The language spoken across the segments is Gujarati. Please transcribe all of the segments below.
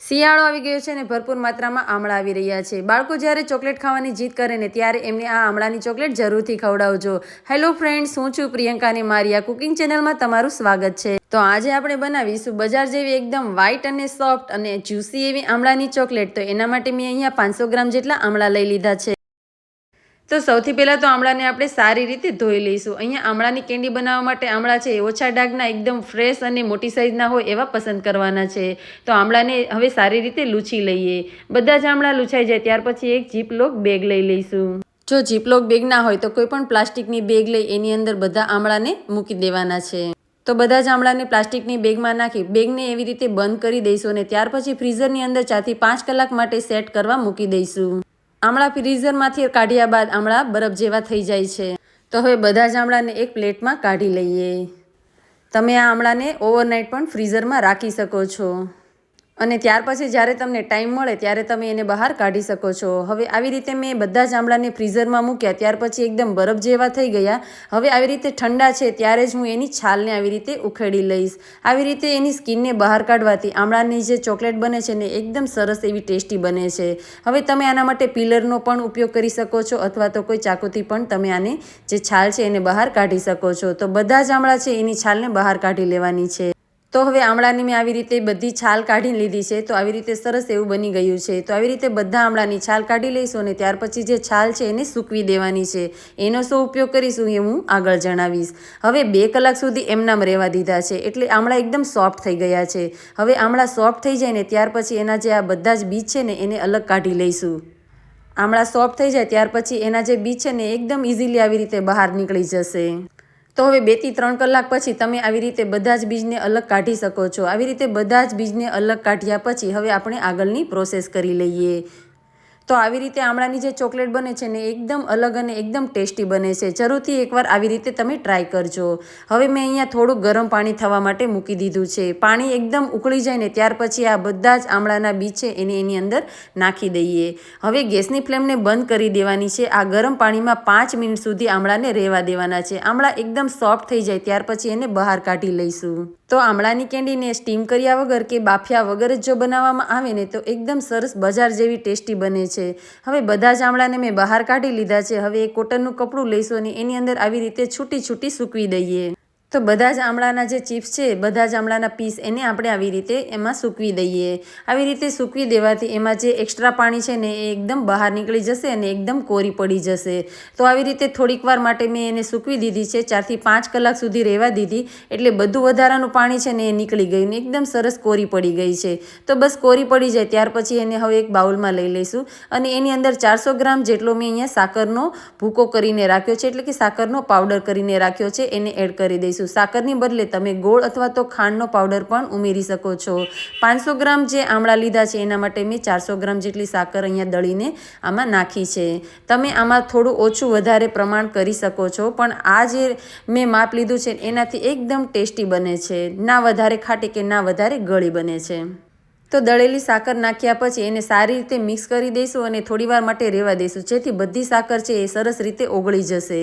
શિયાળો આવી ગયો છે ને ભરપૂર માત્રામાં આમળા આવી રહ્યા છે. બાળકો જ્યારે ચોકલેટ ખાવાની જીદ કરે ને ત્યારે એમને આ આમળાની ચોકલેટ જરૂરથી ખવડાવજો. હેલો ફ્રેન્ડ્સ, હું છું પ્રિયંકા અને મારી આ કુકિંગ ચેનલમાં તમારું સ્વાગત છે. તો આજે આપણે બનાવીશું બજાર જેવી એકદમ વ્હાઈટ અને સોફ્ટ અને જ્યુસી એવી આમળાની ચોકલેટ. તો એના માટે મેં અહીંયા 500 ગ્રામ જેટલા આમળા લઈ લીધા છે. તો સૌથી પહેલાં તો આમળાને આપણે સારી રીતે ધોઈ લઈશું. અહીંયા આમળાની કેન્ડી બનાવવા માટે આમળા છે ઓછા ડાઘના એકદમ ફ્રેશ અને મોટી સાઇઝના હોય એવા પસંદ કરવાના છે. તો આમળાને હવે સારી રીતે લૂછી લઈએ. બધા જ આમળા લૂછાઈ જાય ત્યાર પછી એક જીપલોક બેગ લઈ લઈશું. જો જીપલોક બેગ ના હોય તો કોઈ પણ પ્લાસ્ટિકની બેગ લઈ એની અંદર બધા આમળાને મૂકી દેવાના છે. તો બધા જ આમળાને પ્લાસ્ટિકની બેગમાં નાખી બેગને એવી રીતે બંધ કરી દઈશું અને ત્યાર પછી ફ્રીઝરની અંદર 4 થી 5 કલાક માટે સેટ કરવા મૂકી દઈશું. આમળા ફ્રીઝરમાંથી કાઢ્યા બાદ આમળા બરફ જેવા થઈ જાય છે. તો હવે બધા જ આમળાને એક પ્લેટમાં કાઢી લઈએ. તમે આ આમળાને ઓવરનાઇટ પણ ફ્રીઝરમાં રાખી શકો છો અને ત્યાર પછી જ્યારે તમને ટાઈમ મળે ત્યારે તમે એને બહાર કાઢી શકો છો. હવે આવી રીતે મેં બધા જ આમળાને ફ્રીઝરમાં મૂક્યા ત્યાર પછી એકદમ બરફ જેવા થઈ ગયા. હવે આવી રીતે ઠંડા છે ત્યારે જ હું એની છાલને આવી રીતે ઉખેડી લઈશ. આવી રીતે એની સ્કિનને બહાર કાઢવાથી આમળાની જે ચોકલેટ બને છે ને એકદમ સરસ એવી ટેસ્ટી બને છે. હવે તમે આના માટે પીલરનો પણ ઉપયોગ કરી શકો છો અથવા તો કોઈ ચાકુથી પણ તમે આને જે છાલ છે એને બહાર કાઢી શકો છો. તો બધા જ આમળા છે એની છાલને બહાર કાઢી લેવાની છે. તો હવે આમળાની મેં આવી રીતે બધી છાલ કાઢી લીધી છે. તો આવી રીતે સરસ એવું બની ગયું છે. તો આવી રીતે બધા આમળાની છાલ કાઢી લઈશું અને ત્યાર પછી જે છાલ છે એને સૂકવી દેવાની છે. એનો શું ઉપયોગ કરીશું એ હું આગળ જણાવીશ. હવે 2 કલાક સુધી એમનામ રહેવા દીધા છે એટલે આમળા એકદમ સોફ્ટ થઈ ગયા છે. હવે આમળા સોફ્ટ થઈ જાય ને ત્યાર પછી એના જે આ બધા જ બીજ છે ને એને અલગ કાઢી લઈશું. આમળા સોફ્ટ થઈ જાય ત્યાર પછી એના જે બીજ છે ને એકદમ ઇઝીલી આવી રીતે બહાર નીકળી જશે. તો હવે 2 થી 3 કલાક પછી તમે આવી રીતે બધા જ બીજને અલગ કાઢી શકો છો. આવી રીતે બધા જ બીજને અલગ કાઢ્યા પછી હવે આપણે આગળની પ્રોસેસ કરી લઈએ. તો આવી રીતે આમળાની જે ચોકલેટ બને છે ને એકદમ અલગ અને એકદમ ટેસ્ટી બને છે. જરૂરથી એકવાર આવી રીતે તમે ટ્રાય કરજો. હવે મેં અહીંયા થોડું ગરમ પાણી થવા માટે મૂકી દીધું છે. પાણી એકદમ ઉકળી જાય ને ત્યાર પછી આ બધા જ આમળાના બીજ છે એને એની અંદર નાખી દઈએ. હવે ગેસની ફ્લેમને બંધ કરી દેવાની છે. આ ગરમ પાણીમાં 5 મિનિટ સુધી આમળાને રહેવા દેવાના છે. આમળા એકદમ સોફ્ટ થઈ જાય ત્યાર પછી એને બહાર કાઢી લઈશું. તો આમળાની કેન્ડીને સ્ટીમ કર્યા વગર કે બાફ્યા વગર જ જો બનાવવામાં આવે ને તો એકદમ સરસ બજાર જેવી ટેસ્ટી બને છે. હવે બધા જ આમળાને મેં બહાર કાઢી લીધા છે. હવે એક કોટનનું કપડું લઈશું અને એની અંદર આવી રીતે છૂટી છૂટી સૂકવી દઈએ. તો બધા જ આમળાના જે ચિપ્સ છે બધા જ આમળાના પીસ એને આપણે આવી રીતે એમાં સૂકવી દઈએ. આવી રીતે સૂકવી દેવાથી એમાં જે એક્સ્ટ્રા પાણી છે ને એ એકદમ બહાર નીકળી જશે અને એકદમ કોરી પડી જશે. તો આવી રીતે થોડીક વાર માટે મેં એને સૂકવી દીધી છે. 4 થી 5 કલાક સુધી રહેવા દીધી એટલે બધું વધારાનું પાણી છે ને એ નીકળી ગયું ને એકદમ સરસ કોરી પડી ગઈ છે. તો બસ કોરી પડી જાય ત્યાર પછી એને હવે એક બાઉલમાં લઈ લઈશું અને એની અંદર 400 ગ્રામ જેટલો મેં અહીંયા સાકરનો ભૂકો કરીને રાખ્યો છે એટલે કે સાકરનો પાવડર કરીને રાખ્યો છે એને એડ કરી દઈશું. સાકરની બદલે તમે ગોળ અથવા તો ખાંડનો પાવડર પણ ઉમેરી શકો છો. 500 ગ્રામ જે આમળા લીધા છે એના માટે મેં 400 ગ્રામ જેટલી સાકર અહીંયા દળીને આમાં નાખી છે. તમે આમાં થોડું ઓછું વધારે પ્રમાણ કરી શકો છો પણ આ જે મેં માપ લીધું છે એનાથી એકદમ ટેસ્ટી બને છે. ના વધારે ખાટી કે ના વધારે ગળી બને છે. તો દળેલી સાકર નાખ્યા પછી એને સારી રીતે મિક્સ કરી દઈશું અને થોડીવાર માટે રહેવા દઈશું જેથી બધી સાકર છે એ સરસ રીતે ઓગળી જશે.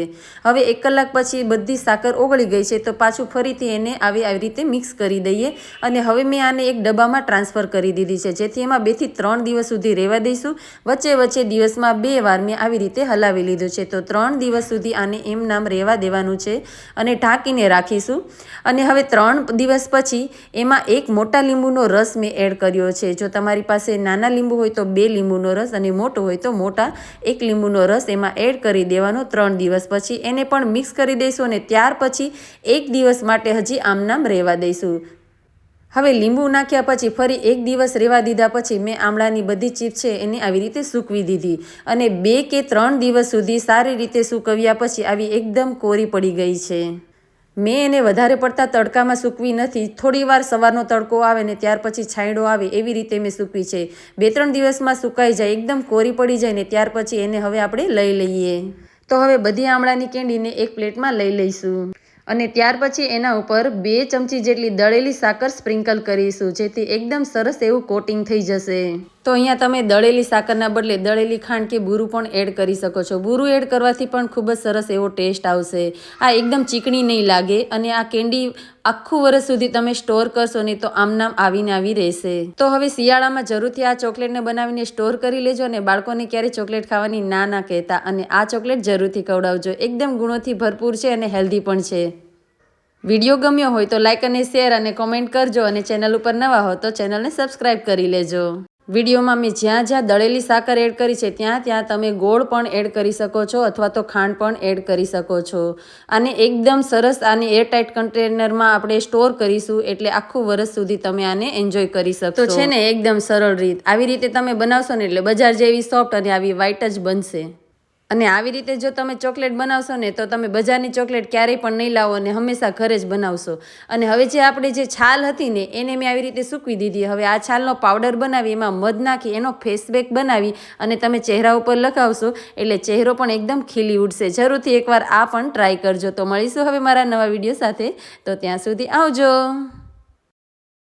હવે 1 કલાક પછી બધી સાકર ઓગળી ગઈ છે તો પાછું ફરીથી એને આવી રીતે મિક્સ કરી દઈએ અને હવે મેં આને એક ડબ્બામાં ટ્રાન્સફર કરી દીધી છે જેથી એમાં 2 થી 3 દિવસ સુધી રહેવા દઈશું. વચ્ચે વચ્ચે દિવસમાં 2 વાર મેં આવી રીતે હલાવી લીધું છે. તો 3 દિવસ સુધી આને એમ નામ રહેવા દેવાનું છે અને ઢાંકીને રાખીશું. અને હવે 3 દિવસ પછી એમાં એક મોટા લીંબુનો રસ મેં એડ કર્યો છે. જો તમારી પાસે નાના લીંબુ હોય તો 2 લીંબુનો રસ અને મોટો હોય તો મોટા 1 લીંબુનો રસ એમાં એડ કરી દેવાનો. 3 દિવસ પછી એને પણ મિક્સ કરી દઈશું અને ત્યાર પછી 1 દિવસ માટે હજી આમનામ રહેવા દઈશું. હવે લીંબુ નાખ્યા પછી ફરી 1 દિવસ રહેવા દીધા પછી મેં આમળાની બધી ચીપ છે એને આવી રીતે સૂકવી દીધી અને 2 કે 3 દિવસ સુધી સારી રીતે સૂકવ્યા પછી આવી એકદમ કોરી પડી ગઈ છે. મેં એને વધારે પડતા તડકામાં સૂકવી નથી. થોડી વાર સવારનો તડકો આવે ને ત્યાર પછી છાંયડો આવે એવી રીતે મેં સૂકવી છે. 2-3 દિવસમાં સુકાઈ જાય એકદમ કોરી પડી જાય ને ત્યાર પછી એને હવે આપણે લઈ લઈએ. તો હવે બધી આમળાની કેન્ડીને એક પ્લેટમાં લઈ લઈશું અને ત્યાર પછી એના ઉપર 2 ચમચી જેટલી દળેલી સાકર સ્પ્રિંકલ કરીશું જેથી એકદમ સરસ એવું કોટિંગ થઈ જશે. તો અહીંયા તમે દળેલી સાકરના બદલે દળેલી ખાંડ કે બુરું પણ એડ કરી શકો છો. બુરું એડ કરવાથી પણ ખૂબ જ સરસ એવો ટેસ્ટ આવશે. આ એકદમ ચીકણી નહીં લાગે અને આ કેન્ડી આખું વર્ષ સુધી તમે સ્ટોર કરશો નહીં તો આમનામ આવીને આવી રહેશે. તો હવે શિયાળામાં જરૂરથી આ ચોકલેટને બનાવીને સ્ટોર કરી લેજો અને બાળકોને ક્યારેય ચોકલેટ ખાવાની ના કહેતા અને આ ચોકલેટ જરૂરથી ખવડાવજો. એકદમ ગુણોથી ભરપૂર છે અને હેલ્ધી પણ છે. વિડીયો ગમ્યો હોય તો લાઇક અને શેર અને કોમેન્ટ કરજો અને ચેનલ ઉપર નવા હો તો ચેનલને સબસ્ક્રાઈબ કરી લેજો. વિડીયોમાં મેં જ્યાં જ્યાં દળેલી સાકર એડ કરી છે ત્યાં તમે ગોળ પણ એડ કરી શકો છો અથવા તો ખાંડ પણ એડ કરી શકો છો. અને એકદમ સરસ આને એરટાઇટ કન્ટેનરમાં આપણે સ્ટોર કરીશું એટલે આખું વર્ષ સુધી તમે આને એન્જોય કરી શકશો. તો છે ને એકદમ સરળ રીત. આવી રીતે તમે બનાવશો ને એટલે બજાર જેવી સોફ્ટ અને આવી વ્હાઈટ જ બનશે. અને આવી રીતે જો તમે ચોકલેટ બનાવશો ને તો તમે બજારની ચોકલેટ ક્યારેય પણ નહીં લાવો અને હંમેશા ઘરે જ બનાવશો. અને હવે જે આપણે જે છાલ હતી ને એને મેં આવી રીતે સૂકવી દીધી. હવે આ છાલનો પાવડર બનાવી એમાં મધ નાખી એનો ફેસ પેક બનાવી અને તમે ચહેરા ઉપર લગાવશો એટલે ચહેરો પણ એકદમ ખીલી ઉઠશે. જરૂરથી એકવાર આ પણ ટ્રાય કરજો. તો મળીશું હવે મારા નવા વિડીયો સાથે. તો ત્યાં સુધી આવજો.